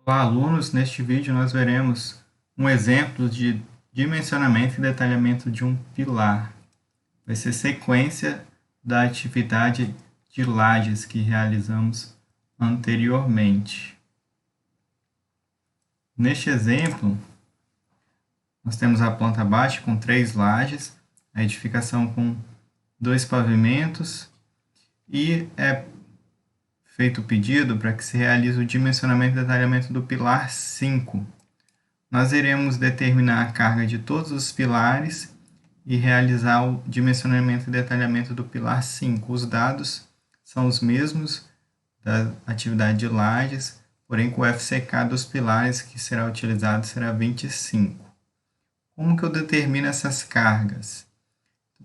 Olá, alunos! Neste vídeo nós veremos um exemplo de dimensionamento e detalhamento de um pilar. Vai ser sequência da atividade de lajes que realizamos anteriormente. Neste exemplo, nós temos a planta baixa com 3 lajes, a edificação com 2 pavimentos e é feito o pedido para que se realize o dimensionamento e detalhamento do pilar 5. Nós iremos determinar a carga de todos os pilares e realizar o dimensionamento e detalhamento do pilar 5. Os dados são os mesmos da atividade de lajes, porém com o FCK dos pilares que será utilizado será 25. Como que eu determino essas cargas?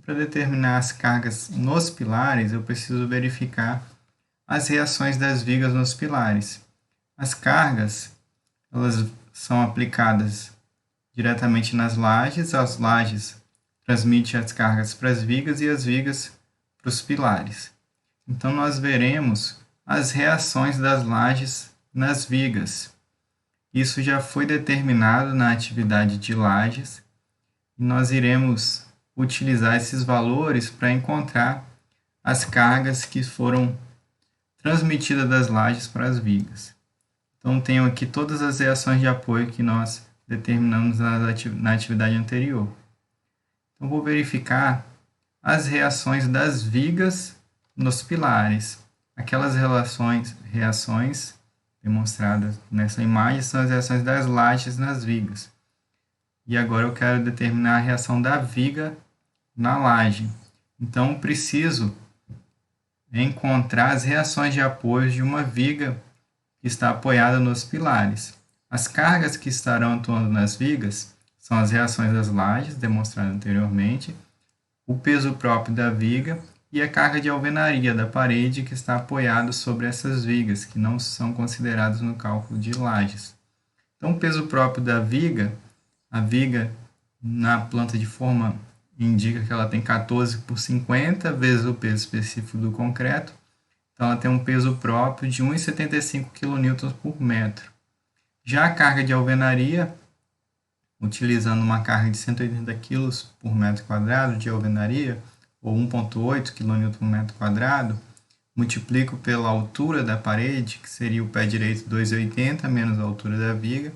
Para determinar as cargas nos pilares, eu preciso verificar as reações das vigas nos pilares. As cargas, elas são aplicadas diretamente nas lajes, as lajes transmitem as cargas para as vigas e as vigas para os pilares. Então, nós veremos as reações das lajes nas vigas. Isso já foi determinado na atividade de lajes e nós iremos utilizar esses valores para encontrar as cargas que foram transmitidas das lajes para as vigas. Então, tenho aqui todas as reações de apoio que nós determinamos na atividade anterior. Então, vou verificar as reações das vigas nos pilares. Aquelas reações demonstradas nessa imagem são as reações das lajes nas vigas. E agora eu quero determinar a reação da viga na laje. Então, preciso encontrar as reações de apoio de uma viga que está apoiada nos pilares. As cargas que estarão atuando nas vigas são as reações das lajes, demonstradas anteriormente, o peso próprio da viga e a carga de alvenaria da parede que está apoiada sobre essas vigas, que não são consideradas no cálculo de lajes. Então, o peso próprio da viga, a viga na planta de forma indica que ela tem 14 por 50 vezes o peso específico do concreto. Então, ela tem um peso próprio de 1,75 kN por metro. Já a carga de alvenaria, utilizando uma carga de 180 kg por metro quadrado de alvenaria, ou 1,8 kN por metro quadrado, multiplico pela altura da parede, que seria o pé direito 2,80 menos a altura da viga,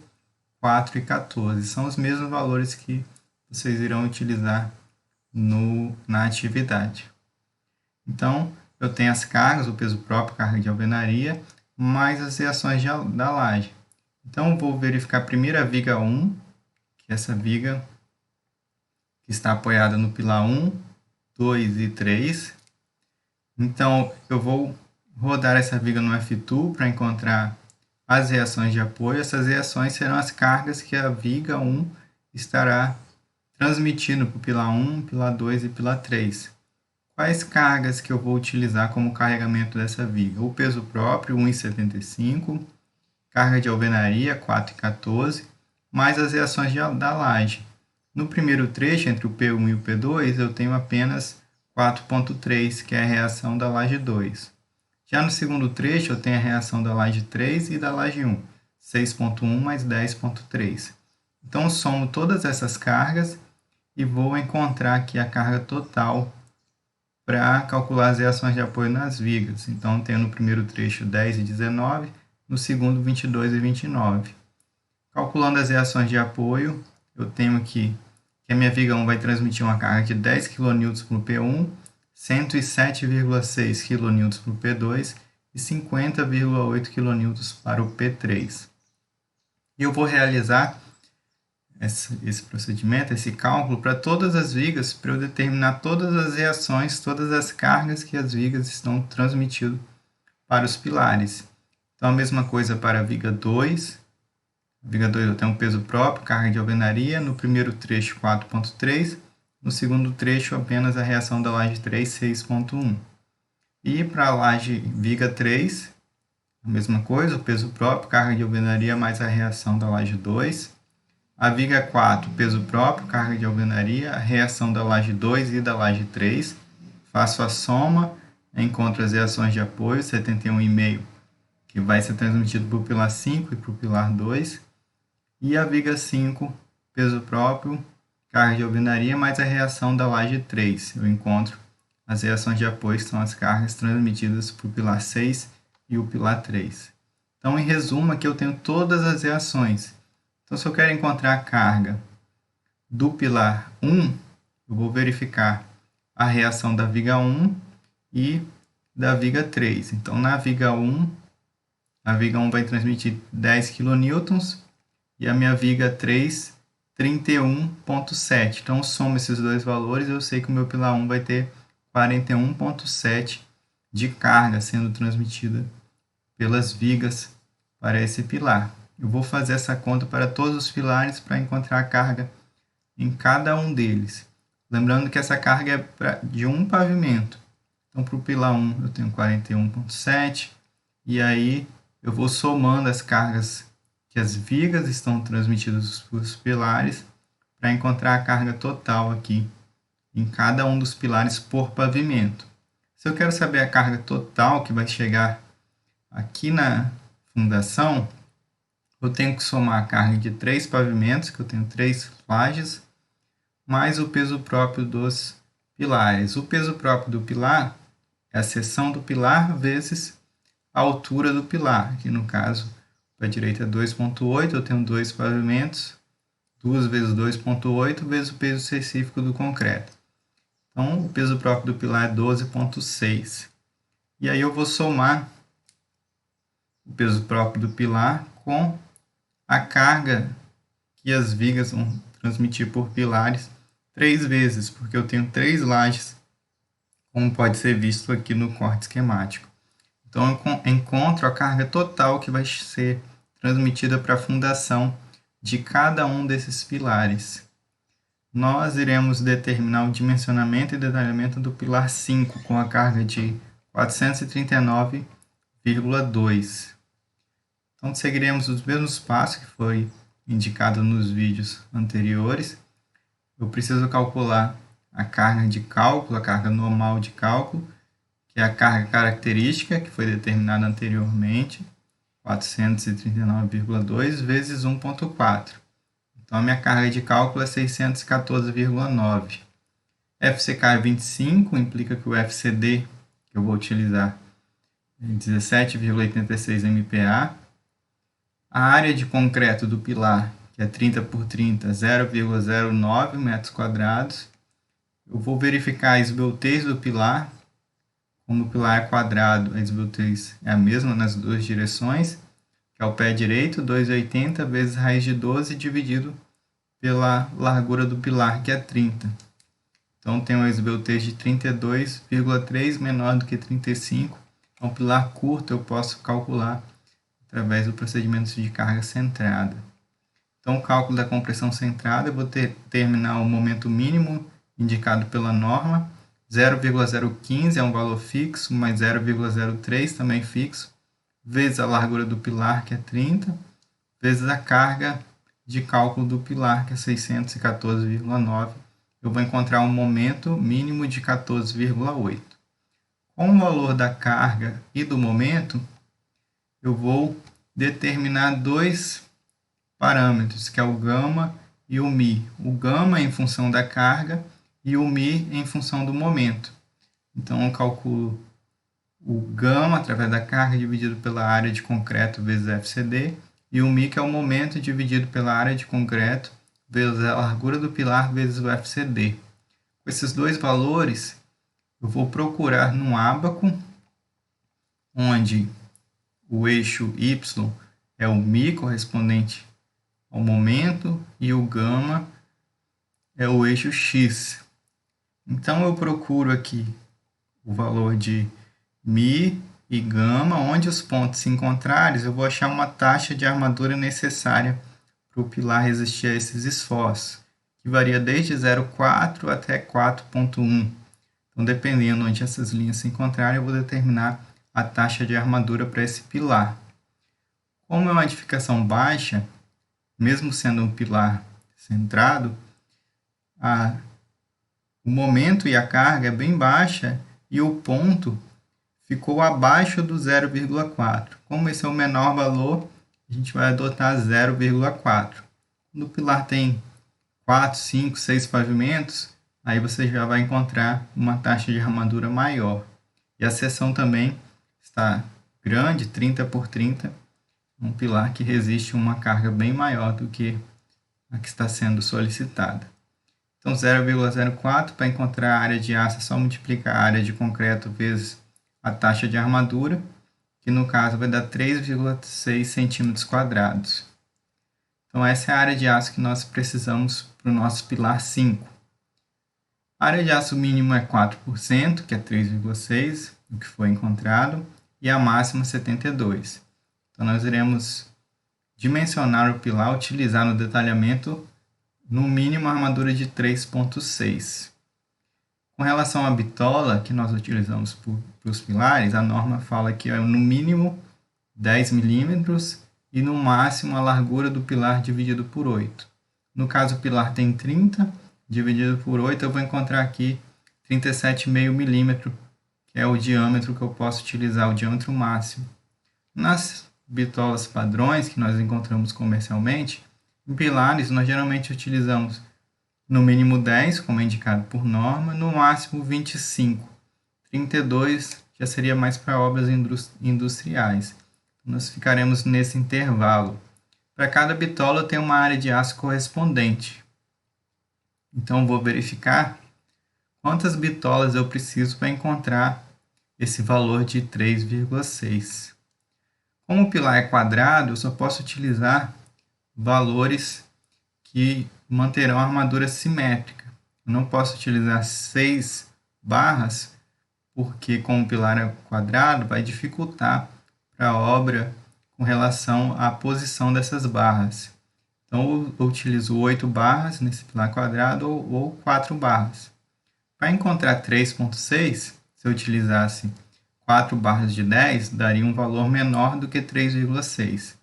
4,14. São os mesmos valores que vocês irão utilizar na atividade. Então, eu tenho as cargas, o peso próprio, carga de alvenaria, mais as reações da laje. Então, eu vou verificar a primeira viga 1, que é essa viga que está apoiada no pilar 1, 2 e 3. Então, eu vou rodar essa viga no F2 para encontrar as reações de apoio. Essas reações serão as cargas que a viga 1 estará transmitindo para o pilar 1, pilar 2 e pilar 3. Quais cargas que eu vou utilizar como carregamento dessa viga? O peso próprio, 1,75, carga de alvenaria, 4,14, mais as reações da laje. No primeiro trecho, entre o P1 e o P2, eu tenho apenas 4,3, que é a reação da laje 2. Já no segundo trecho, eu tenho a reação da laje 3 e da laje 1, 6,1 mais 10,3. Então, eu somo todas essas cargas e vou encontrar aqui a carga total para calcular as reações de apoio nas vigas. Então, tenho no primeiro trecho 10 e 19, no segundo 22 e 29. Calculando as reações de apoio, eu tenho aqui que a minha viga 1 vai transmitir uma carga de 10 kN para o P1, 107,6 kN para o P2 e 50,8 kN para o P3. E eu vou realizar esse procedimento, esse cálculo para todas as vigas, para eu determinar todas as reações, todas as cargas que as vigas estão transmitindo para os pilares. Então, a mesma coisa para a viga 2. A viga 2 eu tenho um peso próprio, carga de alvenaria, no primeiro trecho 4,3, no segundo trecho apenas a reação da laje 3, 6,1. E para a laje viga 3, a mesma coisa, o peso próprio, carga de alvenaria mais a reação da laje 2. A viga 4, peso próprio, carga de alvenaria, a reação da laje 2 e da laje 3. Faço a soma, encontro as reações de apoio, 71,5 que vai ser transmitido para o pilar 5 e para o pilar 2. E a viga 5, peso próprio, carga de alvenaria, mais a reação da laje 3. Eu encontro as reações de apoio, que são as cargas transmitidas para o pilar 6 e o pilar 3. Então, em resumo, aqui eu tenho todas as reações. Então, se eu quero encontrar a carga do pilar 1, eu vou verificar a reação da viga 1 e da viga 3. Então, na viga 1, a viga 1 vai transmitir 10 kN e a minha viga 3, 31,7. Então, eu somo esses dois valores e eu sei que o meu pilar 1 vai ter 41,7 de carga sendo transmitida pelas vigas para esse pilar. Eu vou fazer essa conta para todos os pilares para encontrar a carga em cada um deles. Lembrando que essa carga é de um pavimento. Então, para o pilar 1 eu tenho 41,7 e aí eu vou somando as cargas que as vigas estão transmitidas para os pilares para encontrar a carga total aqui em cada um dos pilares por pavimento. Se eu quero saber a carga total que vai chegar aqui na fundação, eu tenho que somar a carga de 3 pavimentos, que eu tenho 3 lajes, mais o peso próprio dos pilares. O peso próprio do pilar é a seção do pilar vezes a altura do pilar. Aqui no caso, para a direita é 2,8, eu tenho 2 pavimentos, 2 vezes 2,8 vezes o peso específico do concreto. Então, o peso próprio do pilar é 12,6. E aí eu vou somar o peso próprio do pilar com a carga que as vigas vão transmitir por pilares 3 vezes, porque eu tenho 3 lajes, como pode ser visto aqui no corte esquemático. Então, eu encontro a carga total que vai ser transmitida para a fundação de cada um desses pilares. Nós iremos determinar o dimensionamento e detalhamento do pilar 5 com a carga de 439,2. Então, seguiremos os mesmos passos que foi indicado nos vídeos anteriores. Eu preciso calcular a carga de cálculo, a carga normal de cálculo, que é a carga característica, que foi determinada anteriormente, 439,2 vezes 1,4. Então, a minha carga de cálculo é 614,9. FCK é 25, implica que o FCD, que eu vou utilizar, é 17,86 MPa. A área de concreto do pilar, que é 30 por 30, 0,09 metros quadrados. Eu vou verificar a esbeltez do pilar. Como o pilar é quadrado, a esbeltez é a mesma nas duas direções, que é o pé direito, 2,80 vezes raiz de 12 dividido pela largura do pilar, que é 30. Então, tem uma esbeltez de 32,3 menor do que 35. Então, pilar curto eu posso calcular através do procedimento de carga centrada. Então, o cálculo da compressão centrada, eu vou determinar o momento mínimo indicado pela norma. 0,015 é um valor fixo, mais 0,03 também fixo, vezes a largura do pilar, que é 30, vezes a carga de cálculo do pilar, que é 614,9. Eu vou encontrar um momento mínimo de 14,8. Com o valor da carga e do momento, eu vou determinar dois parâmetros, que é o gama e o mi. O gama em função da carga e o mi em função do momento. Então, eu calculo o gama através da carga dividido pela área de concreto vezes FCD, e o mi, que é o momento dividido pela área de concreto vezes a largura do pilar vezes o FCD. Com esses dois valores, eu vou procurar num ábaco, onde o eixo Y é o mi correspondente ao momento e o gama é o eixo X. Então, eu procuro aqui o valor de mi e gama, onde os pontos se encontrarem, eu vou achar uma taxa de armadura necessária para o pilar resistir a esses esforços, que varia desde 0,4 até 4,1. Então, dependendo onde essas linhas se encontrarem, eu vou determinar a taxa de armadura para esse pilar. Como é uma edificação baixa, mesmo sendo um pilar centrado, o momento e a carga é bem baixa e o ponto ficou abaixo do 0,4. Como esse é o menor valor, a gente vai adotar 0,4. Quando o pilar tem 4, 5, 6 pavimentos, aí você já vai encontrar uma taxa de armadura maior. E a seção também está grande, 30 por 30, um pilar que resiste a uma carga bem maior do que a que está sendo solicitada. Então, 0,04, para encontrar a área de aço, é só multiplicar a área de concreto vezes a taxa de armadura, que no caso vai dar 3,6 centímetros quadrados. Então, essa é a área de aço que nós precisamos para o nosso pilar 5. A área de aço mínima é 4%, que é 3,6, o que foi encontrado, e a máxima 72. Então, nós iremos dimensionar o pilar, utilizar no detalhamento, no mínimo a armadura de 3,6. Com relação à bitola que nós utilizamos para os pilares, a norma fala que é no mínimo 10 milímetros e no máximo a largura do pilar dividido por 8. No caso, o pilar tem 30, dividido por 8, eu vou encontrar aqui 37,5 milímetros, que é o diâmetro que eu posso utilizar, o diâmetro máximo. Nas bitolas padrões que nós encontramos comercialmente, em pilares nós geralmente utilizamos no mínimo 10, como é indicado por norma, no máximo 25. 32 já seria mais para obras industriais. Nós ficaremos nesse intervalo. Para cada bitola tem uma área de aço correspondente. Então vou verificar quantas bitolas eu preciso para encontrar esse valor de 3,6. Como o pilar é quadrado, eu só posso utilizar valores que manterão a armadura simétrica. Eu não posso utilizar 6 barras, porque como o pilar é quadrado, vai dificultar para a obra com relação à posição dessas barras. Então eu utilizo 8 barras nesse pilar quadrado ou 4 barras. Para encontrar 3,6, se eu utilizasse 4 barras de 10, daria um valor menor do que 3,6.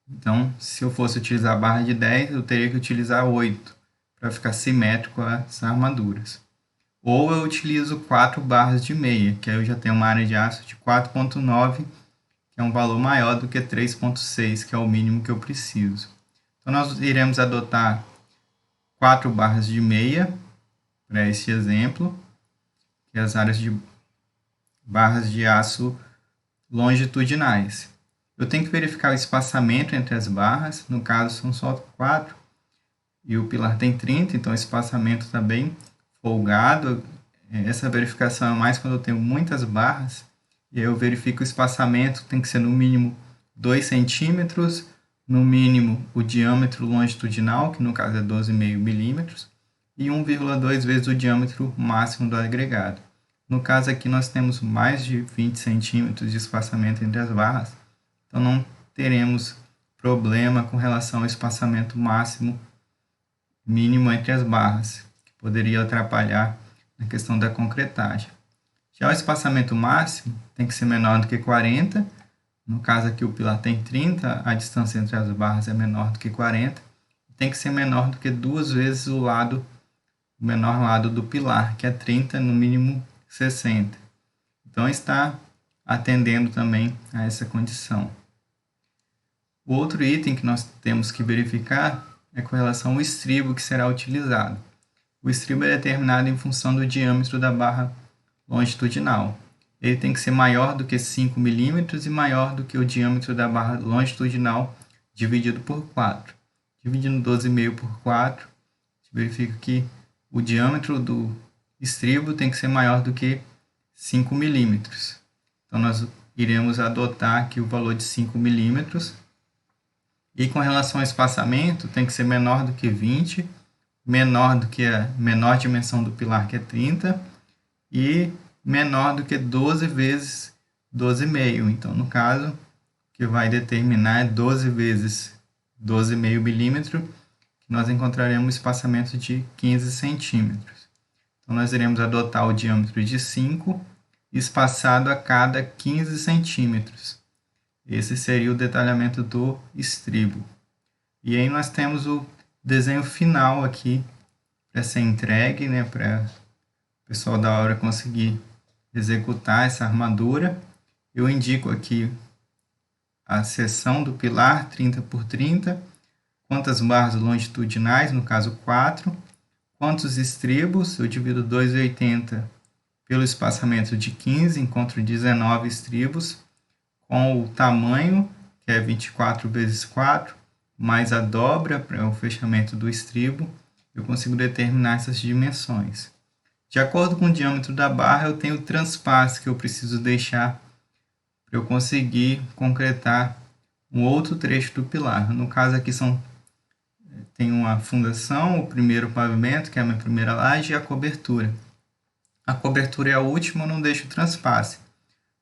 Então, se eu fosse utilizar a barra de 10, eu teria que utilizar 8 para ficar simétrico as armaduras. Ou eu utilizo 4 barras de meia, que aí eu já tenho uma área de aço de 4,9, que é um valor maior do que 3,6, que é o mínimo que eu preciso. Então, nós iremos adotar 4 barras de meia para este exemplo, que é as áreas de barras de aço longitudinais. Eu tenho que verificar o espaçamento entre as barras, no caso são só 4, e o pilar tem 30, então o espaçamento está bem folgado. Essa verificação é mais quando eu tenho muitas barras, e aí eu verifico o espaçamento, tem que ser no mínimo 2 centímetros, no mínimo o diâmetro longitudinal, que no caso é 12,5 milímetros, e 1,2 vezes o diâmetro máximo do agregado. No caso aqui nós temos mais de 20 centímetros de espaçamento entre as barras, então não teremos problema com relação ao espaçamento máximo mínimo entre as barras, que poderia atrapalhar na questão da concretagem. Já o espaçamento máximo tem que ser menor do que 40, no caso aqui o pilar tem 30, a distância entre as barras é menor do que 40, tem que ser menor do que 2 vezes o menor lado do pilar, que é 30, no mínimo 60. Então está atendendo também a essa condição. O outro item que nós temos que verificar é com relação ao estribo que será utilizado. O estribo é determinado em função do diâmetro da barra longitudinal. Ele tem que ser maior do que 5 milímetros e maior do que o diâmetro da barra longitudinal dividido por 4. Dividindo 12,5 por 4, verifica que o diâmetro do estribo tem que ser maior do que 5 milímetros. Então, nós iremos adotar aqui o valor de 5 milímetros. E com relação ao espaçamento, tem que ser menor do que 20, menor do que a menor dimensão do pilar, que é 30, e menor do que 12 vezes 12,5. Então, no caso, o que vai determinar é 12 vezes 12,5 milímetros, que nós encontraremos um espaçamento de 15 centímetros. Então, nós iremos adotar o diâmetro de 5, espaçado a cada 15 centímetros. Esse seria o detalhamento do estribo. E aí nós temos o desenho final aqui para ser entregue, né, para o pessoal da obra conseguir executar essa armadura, eu indico aqui a seção do pilar 30 por 30, quantas barras longitudinais, no caso 4, quantos estribos, eu divido 2,80 pelo espaçamento de 15, encontro 19 estribos, com o tamanho, que é 24 vezes 4, mais a dobra para o fechamento do estribo, eu consigo determinar essas dimensões. De acordo com o diâmetro da barra, eu tenho o transpasse que eu preciso deixar para eu conseguir concretar um outro trecho do pilar. No caso aqui tem uma fundação, o primeiro pavimento, que é a minha primeira laje, e a cobertura. A cobertura é a última, eu não deixo o transpasse.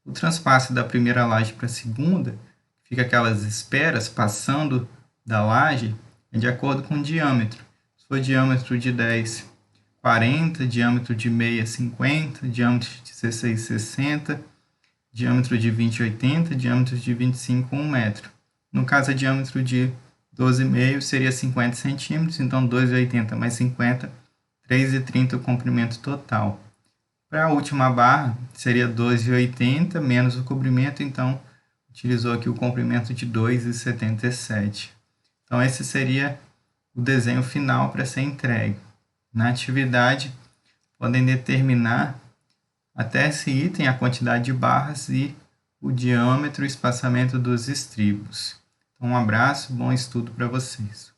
O transpasse da primeira laje para a segunda, fica aquelas esperas passando da laje, é de acordo com o diâmetro. Se for diâmetro de 10, 40, diâmetro de meia, 50, diâmetro de 16, 60, diâmetro de 20, 80, diâmetro de 25, 1 metro. No caso, a diâmetro de 12,5 seria 50 centímetros, então 2,80 mais 50, 3,30 o comprimento total. Para a última barra, seria 2,80 menos o comprimento, então utilizou aqui o comprimento de 2,77. Então esse seria o desenho final para ser entregue. Na atividade, podem determinar até esse item a quantidade de barras e o diâmetro e espaçamento dos estribos. Então, um abraço, bom estudo para vocês.